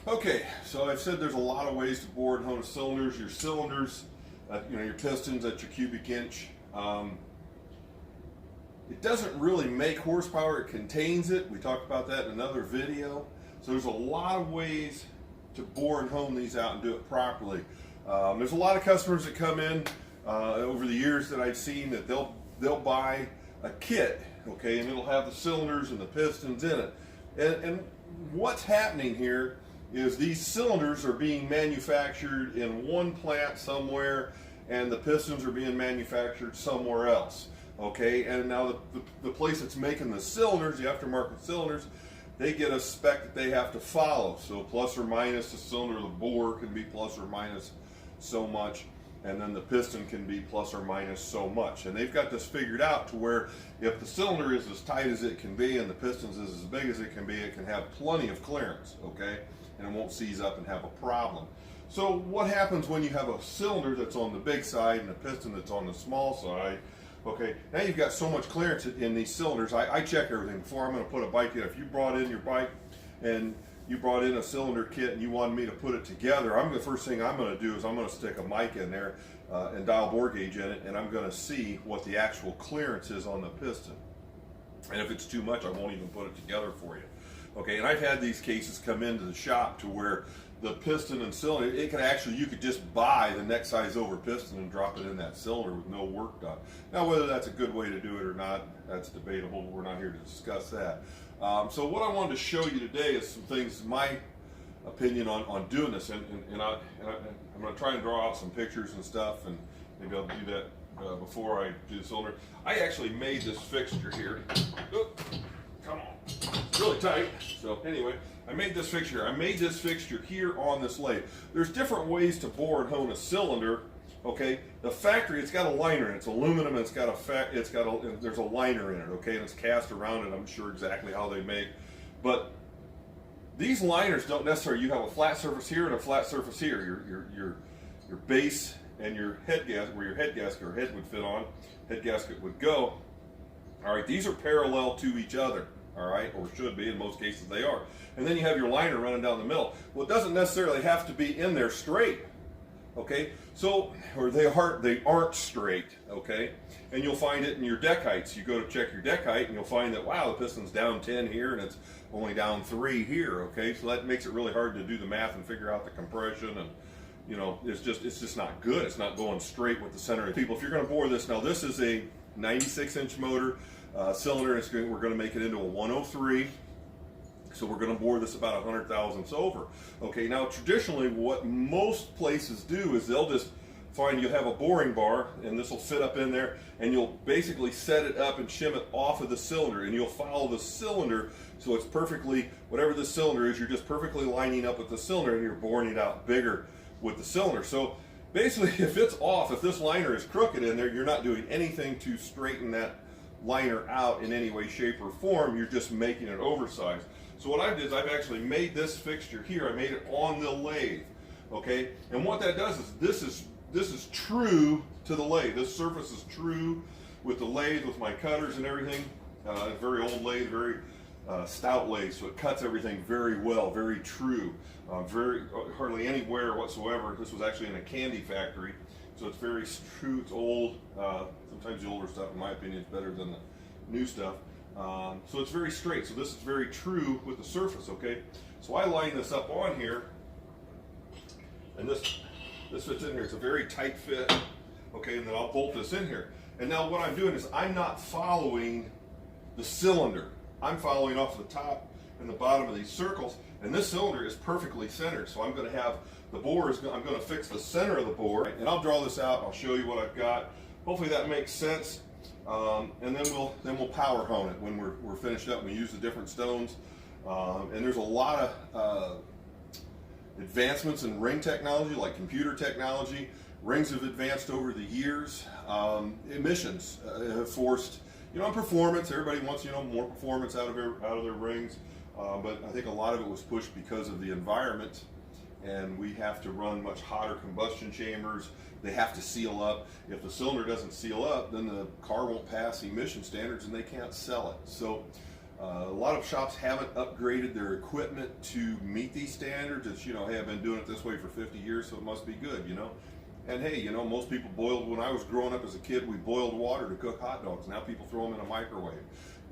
Okay, so I've said there's a lot of ways to bore and hone cylinders. Your cylinders, your pistons at your cubic inch. It doesn't really make horsepower, it contains it. We talked about that in another video. So there's a lot of ways to bore and hone these out and do it properly. There's a lot of customers that come in over the years that I've seen that they'll buy a kit, okay, and it'll have the cylinders and the pistons in it. And what's happening here is these cylinders are being manufactured in one plant somewhere and the pistons are being manufactured somewhere else. Okay, and now the place that's making the cylinders, the aftermarket cylinders, they get a spec that they have to follow. So plus or minus the cylinder, the bore can be plus or minus so much, and then the piston can be plus or minus so much. And they've got this figured out to where if the cylinder is as tight as it can be and the pistons is as big as it can have plenty of clearance, okay? And it won't seize up and have a problem. So what happens when you have a cylinder that's on the big side and a piston that's on the small side? Okay, now you've got so much clearance in these cylinders. I check everything before I'm going to put a bike in. If you brought in your bike and you brought in a cylinder kit and you wanted me to put it together, the first thing I'm going to do is I'm going to stick a mic in there and dial bore gauge in it, and I'm going to see what the actual clearance is on the piston. And if it's too much, I won't even put it together for you. Okay, and I've had these cases come into the shop to where the piston and cylinder, you could just buy the next size over piston and drop it in that cylinder with no work done. Now, whether that's a good way to do it or not, that's debatable. We're not here to discuss that. So what I wanted to show you today is some things, my opinion on doing this, and I'm going to try and draw out some pictures and stuff, and maybe I'll do that before I do the cylinder. I actually made this fixture here. Oop, come on, it's really tight. So anyway, I made this fixture. I made this fixture here on this lathe. There's different ways to bore and hone a cylinder. Okay, the factory, it's got a liner in it. It's aluminum, and there's a liner in it. Okay, and it's cast around it. I'm sure exactly how they make, but these liners don't necessarily. You have a flat surface here and a flat surface here. Your base and your head gasket, where your head gasket or head would fit on, head gasket would go. All right, these are parallel to each other. All right, or should be, in most cases they are. And then you have your liner running down the middle. Well, it doesn't necessarily have to be in there straight, okay? So, or they aren't straight, okay? And you'll find it in your deck heights. You go to check your deck height and you'll find that, wow, the piston's down 10 here and it's only down 3 here, okay? So that makes it really hard to do the math and figure out the compression, and you know, it's just not good. It's not going straight with the center. People, if you're gonna bore this, now this is a 96-inch motor, cylinder. We're going to make it into a 103, so we're going to bore this about 100 thousandths over. Okay, now traditionally what most places do is they'll just find, you'll have a boring bar and this will fit up in there, and you'll basically set it up and shim it off of the cylinder, and you'll follow the cylinder so it's perfectly, whatever the cylinder is, you're just perfectly lining up with the cylinder and you're boring it out bigger with the cylinder. So basically, if it's off, if this liner is crooked in there, you're not doing anything to straighten that liner out in any way, shape, or form. You're just making it oversized. So what I did is I've actually made this fixture here. I made it on the lathe, okay? And what that does is this is true to the lathe. This surface is true with the lathe, with my cutters and everything. A very old lathe, very stout lathe, so it cuts everything very well, very true, hardly any wear whatsoever. This was actually in a candy factory, so it's very true. It's old. Sometimes the older stuff, in my opinion, is better than the new stuff. So it's very straight. So this is very true with the surface. Okay, so I line this up on here, and this fits in here. It's a very tight fit. Okay, and then I'll bolt this in here. And now what I'm doing is I'm not following the cylinder. I'm following off the top and the bottom of these circles, and this cylinder is perfectly centered. So I'm going to have the bore I'm going to fix the center of the bore, and I'll draw this out. I'll show you what I've got. Hopefully that makes sense. And then we'll power hone it when we're finished up. We use the different stones, and there's a lot of advancements in ring technology, like computer technology. Rings have advanced over the years. Emissions have forced, on performance. Everybody wants, more performance out of their rings. But I think a lot of it was pushed because of the environment, and we have to run much hotter combustion chambers. They have to seal up. If the cylinder doesn't seal up, then the car won't pass emission standards and they can't sell it. So A lot of shops haven't upgraded their equipment to meet these standards. It's, you know, hey, I've been doing it this way for 50 years, so it must be good, you know. And hey, you know, most people boiled, when I was growing up as a kid, we boiled water to cook hot dogs. Now people throw them in a microwave.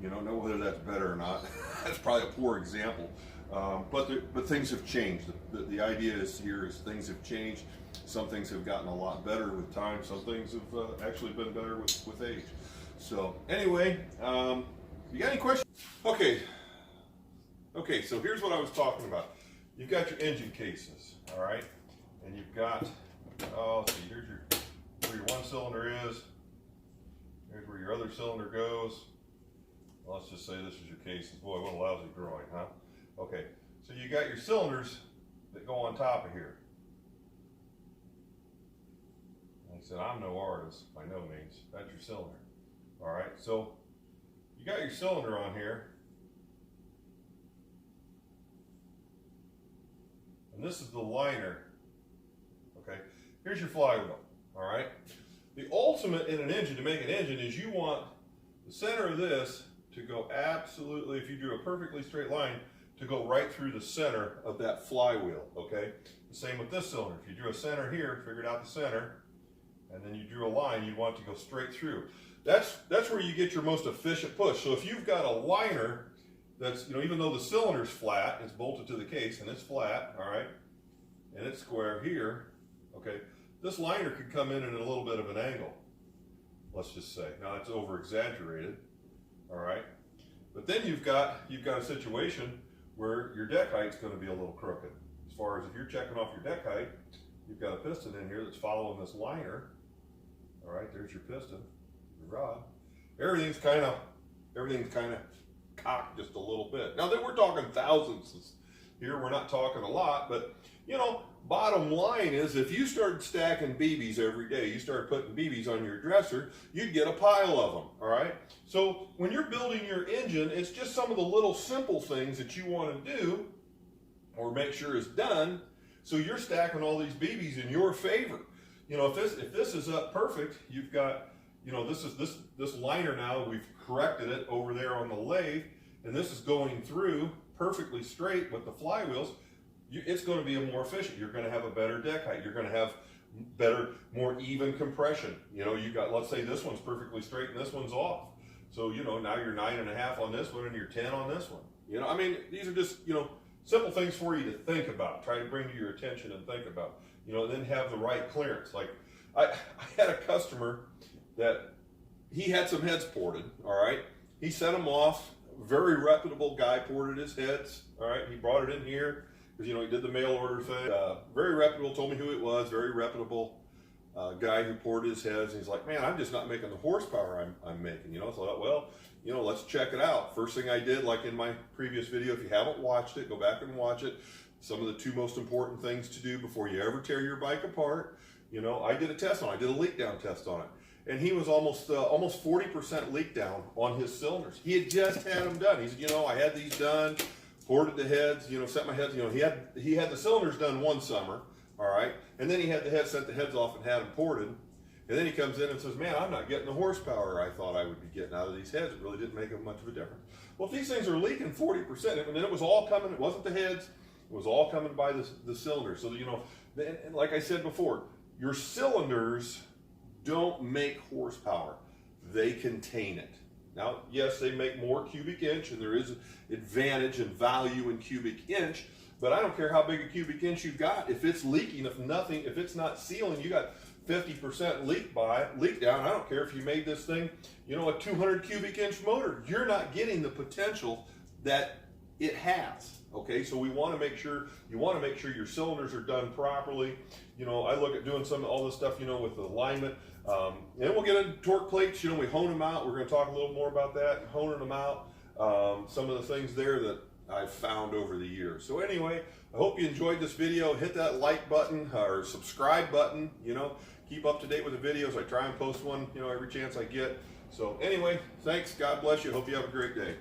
You don't know whether that's better or not. That's probably a poor example. But things have changed. The idea is here is things have changed. Some things have gotten a lot better with time. Some things have actually been better with age. So anyway, you got any questions? Okay, so here's what I was talking about. You've got your engine cases, all right? And you've got, oh, see, here's where your one cylinder is. Here's where your other cylinder goes. Well, let's just say this is your cases. Boy, what a lousy drawing, huh? Okay, so you got your cylinders that go on top of here. Like I said, I'm no artist, by no means. That's your cylinder. All right, so you got your cylinder on here. And this is the liner. Okay, here's your flywheel. All right, the ultimate in an engine, to make an engine, is you want the center of this to go absolutely, if you drew a perfectly straight line, to go right through the center of that flywheel, okay? The same with this cylinder. If you drew a center here, figured out the center, and then you drew a line, you want it to go straight through. That's where you get your most efficient push. So if you've got a liner that's, you know, even though the cylinder's flat, it's bolted to the case and it's flat, all right, and it's square here, okay, this liner could come in at a little bit of an angle, let's just say. Now it's over exaggerated, all right, but then you've got a situation where your deck height's going to be a little crooked. As far as if you're checking off your deck height, you've got a piston in here that's following this liner. All right, there's your piston, your rod. Everything's kind of cocked just a little bit. Now that we're talking thousandths here, we're not talking a lot, but you know, bottom line is if you start stacking BBs every day, you start putting BBs on your dresser, you'd get a pile of them, all right? So when you're building your engine, it's just some of the little simple things that you want to do or make sure is done, so you're stacking all these BBs in your favor. You know, if this is up perfect, you've got, you know, this liner now, we've corrected it over there on the lathe, and this is going through perfectly straight with the flywheels. It's going to be more efficient. You're going to have a better deck height. You're going to have better, more even compression. You know, you got, let's say this one's perfectly straight and this one's off. So, you know, now you're 9.5 on this one and you're 10 on this one. You know, I mean, these are just, you know, simple things for you to think about. Try to bring to your attention and think about. You know, and then have the right clearance. Like, I had a customer that he had some heads ported, all right? He sent them off. Very reputable guy ported his heads, all right? He brought it in here. You know, he did the mail order thing. Very reputable, told me who it was, very reputable guy who ported his heads. And he's like, man, I'm just not making the horsepower I'm making. You know, so I thought, well, you know, let's check it out. First thing I did, like in my previous video, if you haven't watched it, go back and watch it. Some of the two most important things to do before you ever tear your bike apart. You know, I did a test on it. I did a leak down test on it. And he was almost 40% leak down on his cylinders. He had just had them done. He said, you know, I had these done. Ported the heads, you know, set my heads, you know, he had the cylinders done one summer, all right, and then he had the heads, sent the heads off and had them ported, and then he comes in and says, man, I'm not getting the horsepower I thought I would be getting out of these heads. It really didn't make much of a difference. Well, if these things are leaking 40%, and then it was all coming, it wasn't the heads, it was all coming by the cylinders. So, you know, and like I said before, your cylinders don't make horsepower, they contain it. Now, yes, they make more cubic inch, and there is advantage and value in cubic inch, but I don't care how big a cubic inch you've got. If it's leaking, if it's not sealing, you got 50% leak down. I don't care if you made this thing, you know, a 200 cubic inch motor. You're not getting the potential that it has. Okay, so we want to make sure, your cylinders are done properly. You know, I look at doing all this stuff, you know, with the alignment. And we'll get into torque plates, you know, we hone them out. We're going to talk a little more about that, honing them out. Some of the things there that I've found over the years. So anyway, I hope you enjoyed this video. Hit that like button or subscribe button, you know, keep up to date with the videos. I try and post one, you know, every chance I get. So anyway, thanks. God bless you. Hope you have a great day.